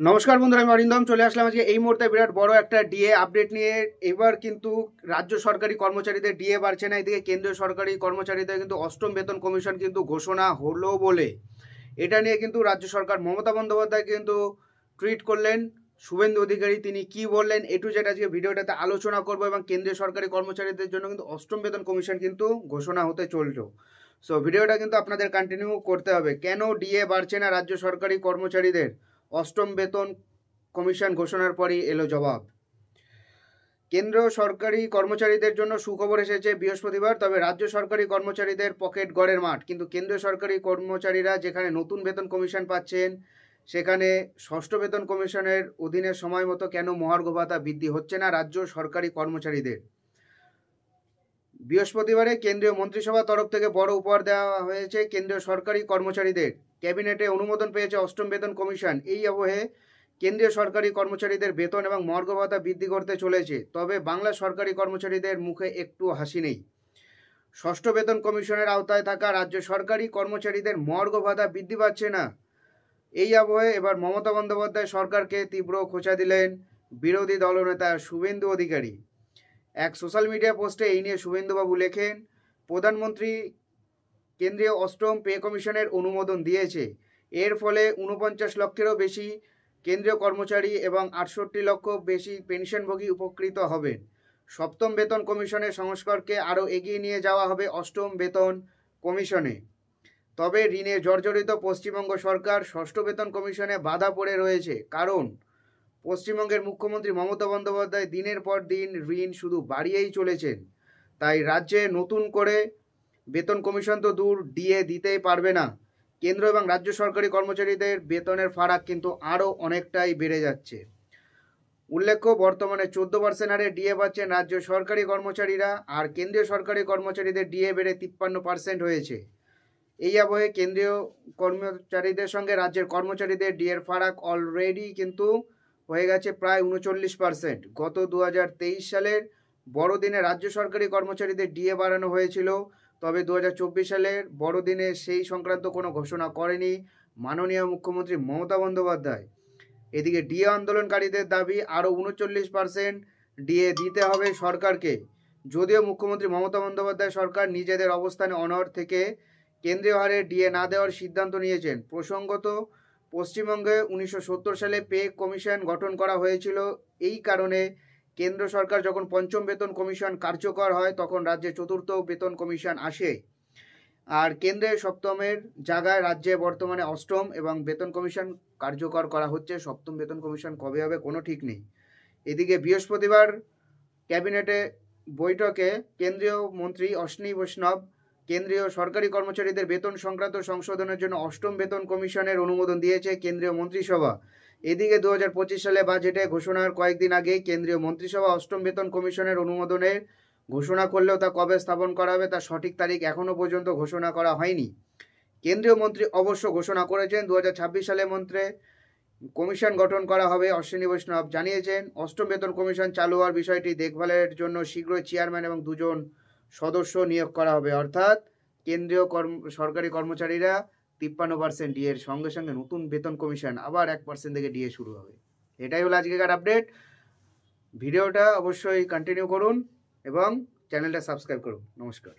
নমস্কার বন্ধুরা, আমি অরিন্দম চলে আসলাম আজকে এই মুহূর্তে বিরাট বড় একটা ডিএ আপডেট নিয়ে। এবার কিন্তু রাজ্য সরকারি কর্মচারীদের ডিএ বাড়ছে না, এদিকে কেন্দ্রীয় সরকারি কর্মচারীদের কিন্তু অষ্টম বেতন কমিশন কিন্তু ঘোষণা হলো বলে এটা নিয়ে কিন্তু রাজ্য সরকার মমতা বন্দ্যোপাধ্যায় কিন্তু টুইট করলেন। শুভেন্দু অধিকারী তিনি কি বললেন এ টু জেড আজকে ভিডিওটাতে আলোচনা করবো, এবং কেন্দ্রীয় সরকারি কর্মচারীদের জন্য কিন্তু অষ্টম বেতন কমিশন কিন্তু ঘোষণা হতে চলল। সো ভিডিওটা কিন্তু আপনাদের কন্টিনিউ করতে হবে। কেন ডিএ বাড়ছে না রাজ্য সরকারি কর্মচারীদের? অষ্টম বেতন কমিশন ঘোষণার পরই এলো জবাব। কেন্দ্র সরকারি কর্মচারীদের জন্য সুখবর এসেছে বৃহস্পতিবার, তবে রাজ্য সরকারি কর্মচারীদের পকেট গড়ের মাঠ। কিন্তু কেন্দ্রীয় সরকারি কর্মচারীরা যেখানে নতুন বেতন কমিশন পাচ্ছেন, সেখানে ষষ্ঠ বেতন কমিশনের অধীনে সময় মতো কেন মহার্ঘ ভাতা বৃদ্ধি হচ্ছে না রাজ্য সরকারি কর্মচারীদের? বৃহস্পতিবারে কেন্দ্রীয় মন্ত্রিসভার তরফ থেকে বড় উপহার দেওয়া হয়েছে কেন্দ্রীয় সরকারি কর্মচারীদের। ক্যাবিনেটে অনুমোদন পেয়েছে অষ্টম বেতন কমিশন। এই আবহে কেন্দ্রীয় সরকারি কর্মচারীদের বেতন এবং মহার্ঘ ভাতা বৃদ্ধি করতে চলেছে। তবে বাংলা সরকারি কর্মচারীদের মুখে একটু হাসি নেই। ষষ্ঠ বেতন কমিশনের আওতায় থাকা রাজ্য সরকারি কর্মচারীদের মহার্ঘ ভাতা বৃদ্ধি পাচ্ছে না। এই আবহে এবার মমতা বন্দ্যোপাধ্যায় সরকারকে তীব্র খোঁচা দিলেন বিরোধী দলনেতা শুভেন্দু অধিকারী। এক সোশ্যাল মিডিয়া পোস্টে এই নিয়ে শুভেন্দুবাবু লেখেন, প্রধানমন্ত্রী কেন্দ্রীয় অষ্টম পে কমিশনের অনুমোদন দিয়েছে। এর ফলে ৪৯ লক্ষেরও বেশি কেন্দ্রীয় কর্মচারী এবং ৬৮ লক্ষ বেশি পেনশনভোগী উপকৃত হবেন। সপ্তম বেতন কমিশনের সংস্কারকে আরও এগিয়ে নিয়ে যাওয়া হবে অষ্টম বেতন কমিশনে। তবে ঋণে জর্জরিত পশ্চিমবঙ্গ সরকার ষষ্ঠ বেতন কমিশনে বাধা পড়ে রয়েছে, কারণ পশ্চিমবঙ্গের মুখ্যমন্ত্রী মমতা বন্দ্যোপাধ্যায় দিনের পর দিন ঋণ শুধু বাড়িয়েই চলেছেন। তাই রাজ্যে নতুন করে বেতন কমিশন তো দূর, ডিএ দিতেই পারবে না। কেন্দ্র এবং রাজ্য সরকারি কর্মচারীদের বেতনের ফারাক কিন্তু আরও অনেকটাই বেড়ে যাচ্ছে। উল্লেখ্য, বর্তমানে 14% হারে ডিএ পাচ্ছেন রাজ্য সরকারি কর্মচারীরা, আর কেন্দ্রীয় সরকারি কর্মচারীদের ডিএ বেড়ে 53% হয়েছে। এই আবহে কেন্দ্রীয় কর্মচারীদের সঙ্গে রাজ্যের কর্মচারীদের ডিএর ফারাক অলরেডি কিন্তু হয়ে গেছে প্রায় 39%। গত 2023 সালের বড়দিনে রাজ্য সরকারি কর্মচারীদের ডিএ বাড়ানো হয়েছিল, তবে 2024 সালের বড়দিনে সেই সংক্রান্ত কোনো ঘোষণা করেনি মাননীয় মুখ্যমন্ত্রী মমতা বন্দ্যোপাধ্যায়। এদিকে ডিএ আন্দোলনকারীদের দাবি আরও 39% ডিএ দিতে হবে সরকারকে। যদিও মুখ্যমন্ত্রী মমতা বন্দ্যোপাধ্যায় সরকার নিজেদের অবস্থানে অনড় থেকে কেন্দ্রীয় হারে ডিএ না দেওয়ার সিদ্ধান্ত নিয়েছেন। প্রসঙ্গত, পশ্চিমবঙ্গে 1970 সালে পে কমিশন গঠন করা হয়েছিল। এই কারণে কেন্দ্র সরকার যখন পঞ্চম বেতন কমিশন কার্যকর হয়, তখন রাজ্যে চতুর্থ বেতন কমিশন আসে, আর কেন্দ্রে সপ্তমের জায়গায় রাজ্যে বর্তমানে অষ্টম, এবং বেতন কমিশন কার্যকর করা হচ্ছে। সপ্তম বেতন কমিশন কবে হবে কোনো ঠিক নেই। এদিকে বৃহস্পতিবার ক্যাবিনেটে বৈঠকে কেন্দ্রীয় মন্ত্রী অশ্বিনী বৈষ্ণব কেন্দ্রীয় সরকারি কর্মচারীদের বেতন সংক্রান্ত সংশোধনের জন্য অষ্টম বেতন কমিশনের অনুমোদন দিয়েছে কেন্দ্রীয় মন্ত্রিসভা। এদিকে 2025 সালে বাজেটে ঘোষণার কয়েকদিন আগে কেন্দ্রীয় মন্ত্রিসভা অষ্টম বেতন কমিশনের অনুমোদনের ঘোষণা করলেও তা কবে স্থাপন করা হবে তার সঠিক তারিখ এখনও পর্যন্ত ঘোষণা করা হয়নি। কেন্দ্রীয় মন্ত্রী অবশ্য ঘোষণা করেছেন 2026 সালে মন্ত্রে কমিশন গঠন করা হবে। অশ্বিনী বৈষ্ণব জানিয়েছেন, অষ্টম বেতন কমিশন চালু হওয়ার বিষয়টি দেখভালের জন্য শীঘ্রই চেয়ারম্যান এবং 2 সদস্য নিয়োগ করা হবে। অর্থাৎ কেন্দ্রীয় সরকারি কর্মচারীরা 53% ডিএর সঙ্গে সঙ্গে নতুন বেতন কমিশন আবার 1% থেকে ডিএ শুরু হবে। এটাই হলো আজকেকার আপডেট। ভিডিওটা অবশ্যই কন্টিনিউ করুন এবং চ্যানেলটা সাবস্ক্রাইব করুন। নমস্কার।